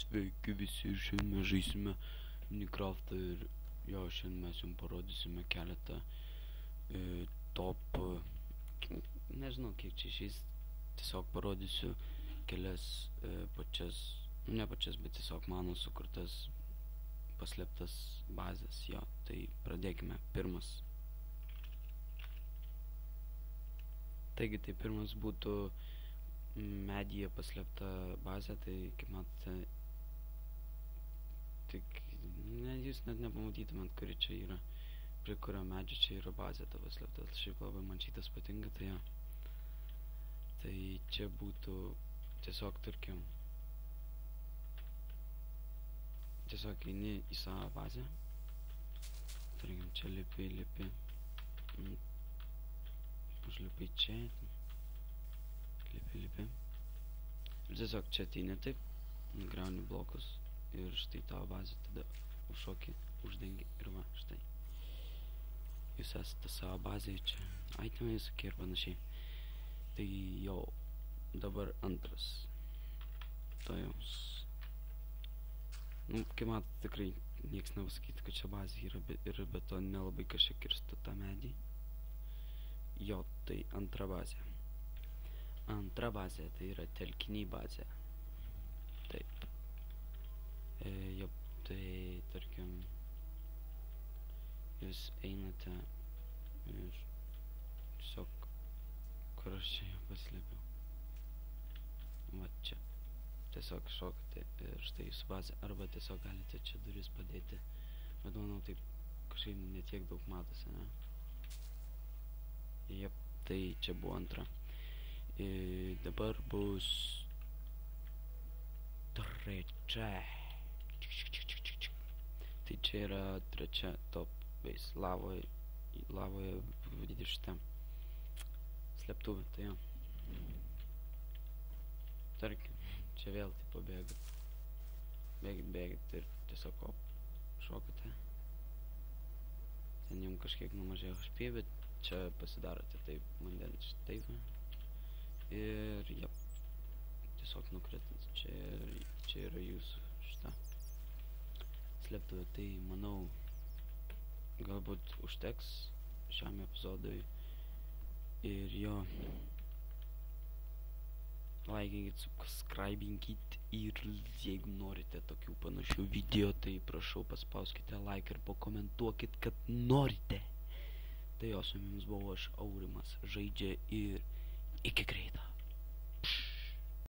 Sveiki visi, šiandien mes žaisime Minecraftą ir šiandien mes jums parodysime keletą top, nežinau kiek čia išeis, tiesiog parodysiu kelias ne pačias, bet tiesiog mano sukurtas paslėptas bazės, tai pradėkime. Taigi tai pirmas būtų medyje paslėpta bazė, tai kaip matote, jūs net nepamatytumėt, kuri čia yra, prie kurio medžio čia yra bazė ta paslėpta. Šiaip labai man šitas patinka, tai čia būtų tiesiog, tarkim, tiesiog eini į savo bazę, tarkim, čia lipi, užlipai čia, lipi, ir tiesiog čia ateini taip, nugriauni blokus ir štai tavo bazė, tada užšoki, uždengi ir va, štai. Jūs esate savo bazėje, čia itemai visokie ir panašiai. Tai dabar antras. Tai jums. Kaip matot, tikrai nieks nepasakytų, kad čia bazė yra, ir be to nelabai kažkiek kirsta tą medį. Tai antra bazė. Antra bazė, tai yra telkiniai bazė. Taip. Tai tarkim, jūs einate ir tiesiog, kur aš čia paslėpiau. Va čia. Tiesiog šokate ir štai jūsų bazė. Arba tiesiog galite čia duris padėti. Bet manau, taip kažkaip netiek daug matosi, ne? Tai čia buvo antra. Dabar bus trečia. Tai čia yra trečia top base lavoje šitą slėptuvę. Tai tarkim, čia vėl tipo bėgat ir tiesiog šokate. Ten jums kažkiek numažėjo HP, bet čia pasidarote taip vandens taip ir tiesiog nukritat. Čia yra jūsų šitą slėptuvė. Tai manau, galbūt užteks šiam epizodui ir laikinkit, subscribinkit ir jeigu norite tokių panašių video, tai prašau paspauskite like ir pakomentuokit, kad norite. Tai su jumis buvau aš, Aurimas žaidžia ir iki greito.